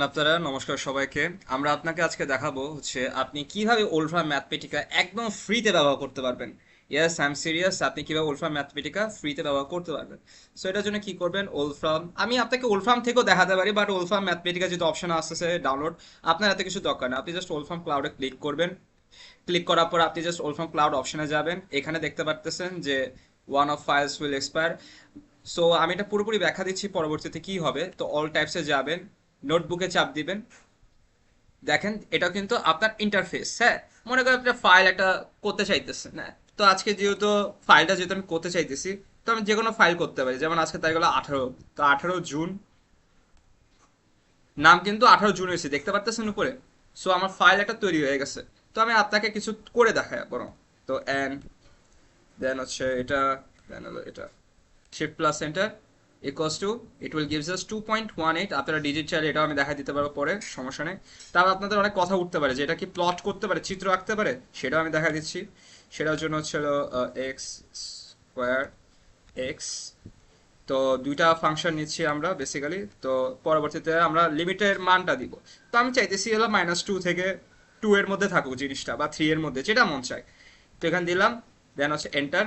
আপনারা নমস্কার সবাইকে। আমরা আপনাকে আজকে দেখাবো হচ্ছে আপনি কিভাবে ওলফ্রাম ম্যাথমেটিকা একদম ফ্রিতে ব্যবহার করতে পারবেন। Yes, I am serious. আপনি কিভাবে ওলফ্রাম ম্যাথমেটিকা ফ্রিতে ব্যবহার করতে পারবেন। সো এটার জন্য কি করবেন, ওলফ্রাম আমি আপনাকে ওলফ্রাম থেকেও দেখাতে পারি, বাট ওলফ্রাম ম্যাথমেটিকা যেহেতু অপশন আসতেছে ডাউনলোড, আপনার এত কিছু দরকার না। আপনি জাস্ট ওলফ্রাম ক্লাউডে ক্লিক করবেন। ক্লিক করার পর আপনি জাস্ট ওলফ্রাম ক্লাউড অপশনে যাবেন। এখানে দেখতে পারতেছেন যে one of files will expire. So আমি এটা পুরোপুরি ব্যাখ্যা দিচ্ছি পরবর্তীতে কি হবে। তো অল টাইপসে যাবেন, নোটবুকে চাপ দিবেন। দেখেন এটা কিন্তু আপনার ইন্টারফেস। হ্যাঁ, মনে করেন আপনি ফাইল একটা করতে চাইতেছেন। হ্যাঁ, তো আজকে যেহেতু ফাইলটা যেহেতু আমি করতে চাইতেছি, তো আমি যে কোনো ফাইল করতে পারি। যেমন আজকে তাই গেলো 18, তো 18 জুন, নাম কিন্তু 18 জুন হয়েছে, দেখতে পারতেছেন উপরে। সো আমার ফাইল একটা তৈরি হয়ে গেছে। তো আমি আপনাকে কিছু করে দেখাই বরং। তো এন্ড দেন হচ্ছে এটা, দেন হলো এটা, shift plus enter equals to, it will gives us 2.18। আপনারা ডিজিট চাইলে এটাও আমি দেখা দিতে পারবো পরে, সমস্যা নেই। তারপর আপনাদের অনেক কথা উঠতে পারে যে এটা কি প্লট করতে পারে, চিত্র আঁকতে পারে, সেটাও আমি দেখা দিচ্ছি। সেটার জন্য হচ্ছে এক্স স্কোয়ার এক্স। তো দুইটা ফাংশন নিচ্ছি আমরা বেসিক্যালি। তো পরবর্তীতে আমরা লিমিটের মানটা দিব। তো আমি চাইতেছি হলো -2 থেকে 2 এর মধ্যে থাকুক জিনিসটা, বা 3 এর মধ্যে, যেটা মন চায়। তো এখানে দিলাম, দেন হচ্ছে এন্টার।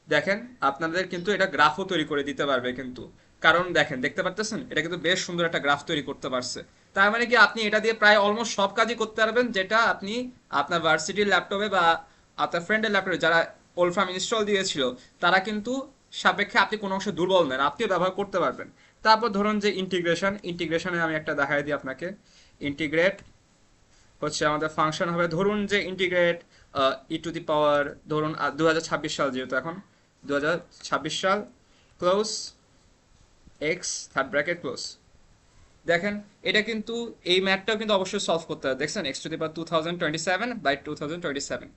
দেখেন আপনাদের কিন্তু এটা গ্রাফও তৈরি করে দিতে পারবে কিন্তু, কারণ দেখেন দেখতে পারতেছেন এটা কিন্তু বেশ সুন্দর একটা গ্রাফ তৈরি করতে পারছে। তার মানে কি আপনি এটা দিয়ে প্রায় অলমোস্ট সব কাজই করতে পারবেন, যেটা আপনি আপনার ভার্সিটির ল্যাপটপে বা আপনার ফ্রেন্ডের ল্যাপটপে যারা ওলফ্রাম ইনস্টল দিয়েছিল, তারা কিন্তু সাপেক্ষে আপনি কোনো অংশে দুর্বল নেন, আপনিও ব্যবহার করতে পারবেন। তারপর ধরুন যে ইন্টিগ্রেশনে আমি একটা দেখাই দিই আপনাকে। ইন্টিগ্রেট হচ্ছে আমাদের ফাংশন হবে, ধরুন যে ইন্টিগ্রেট ই টু দি পাওয়ার, ধরুন 2026 সাল যেহেতু এখন, 2026 সাল, close x third bracket close. দেখেন এটা কিন্তু, এই ম্যাথটাও কিন্তু অবশ্যই সলভ করতে হবে। দেখছেন x⁻2027/2027।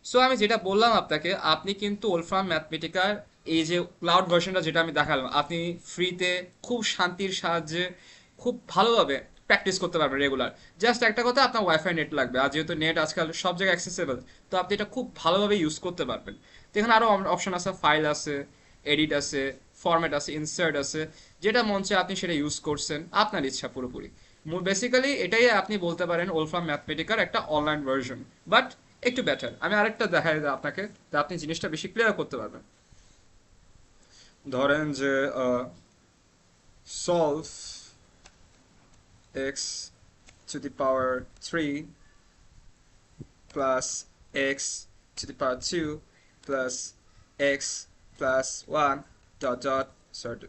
সো আমি যেটা বললাম আপনাকে, আপনি কিন্তু ওলফ্রাম ম্যাথমেটিকার এই যে ক্লাউড ভার্সনটা যেটা আমি দেখালাম, আপনি ফ্রিতে খুব শান্তির সাহায্যে খুব ভালোভাবে প্র্যাকটিস করতে পারবেন রেগুলার। জাস্ট একটা কথা, আপনার ওয়াইফাই নেট লাগবে, আর যেহেতু নেট আজকাল সব জায়গায় অ্যাক্সেসেবল, তো আপনি এটা খুব ভালোভাবে ইউজ করতে পারবেন। তো এখানে আরও অপশন আছে, ফাইল আছে, এডিট আছে, ফরম্যাট আছে, ইনসার্ট আছে। যেটা মন চায় আপনি সেটা ইউজ করছেন, আপনার ইচ্ছা পুরোপুরি। বেসিক্যালি এটাই আপনি বলতে পারেন ওলফ্রাম ম্যাথমেটিকার একটা অনলাইন ভার্সন, বাট একটু বেটার। আমি আরেকটা দেখাই দিই আপনাকে, তা আপনি জিনিসটা বেশি ক্লিয়ার করতে পারবেন। ধরেন যে solve x⁻³ plus x⁻² plus x+1 dot dot, sorry,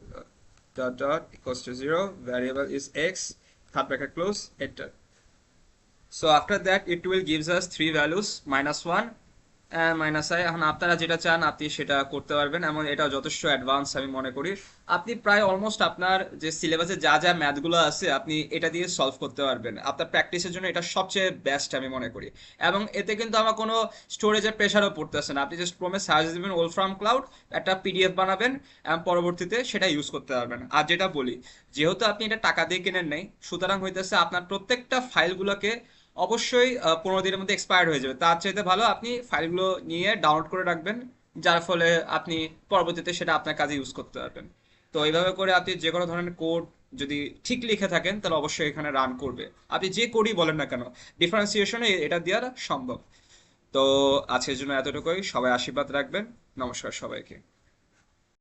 dot dot equals to 0. Variable is x, third bracket close, enter. So after that it will gives us three values, -1 -i। এখন আপনারা যেটা চান আপনি সেটা করতে পারবেন, এমন এটা যথেষ্ট অ্যাডভান্স আমি মনে করি। আপনি প্রায় অলমোস্ট আপনার যে সিলেবাসে যা যা ম্যাথগুলো আছে আপনি এটা দিয়ে সলভ করতে পারবেন। আপনার প্র্যাকটিসের জন্য এটা সবচেয়ে বেস্ট আমি মনে করি। এবং এতে কিন্তু আমার কোনো স্টোরেজের প্রেশারও পড়তেছে না। আপনি জাস্ট ক্রোমে সার্চ দিবেন ওলফ্রাম ক্লাউড, একটা পিডিএফ বানাবেন এবং পরবর্তীতে সেটা ইউজ করতে পারবেন। আর যেটা বলি, যেহেতু আপনি এটা টাকা দিয়ে কেনেন নাই, সুতরাং হইতেছে আপনার প্রত্যেকটা ফাইলগুলোকে অবশ্যই 15 দিনের মধ্যে এক্সপায়ার্ড হয়ে যাবে। তার চাইতে ভালো আপনি ফাইলগুলো নিয়ে ডাউনলোড করে রাখবেন, যার ফলে আপনি পরবর্তীতে সেটা আপনার কাজে ইউজ করতে পারবেন। তো এইভাবে করে আপনি যে কোনো ধরনের কোড যদি ঠিক লিখে থাকেন তাহলে অবশ্যই এখানে রান করবে। আপনি যে কোডই বলেন না কেন, ডিফারেন্সিয়েশনে এটা দেওয়া সম্ভব। তো আজকের জন্য এতটুকুই। সবাই আশীর্বাদ রাখবেন। নমস্কার সবাইকে।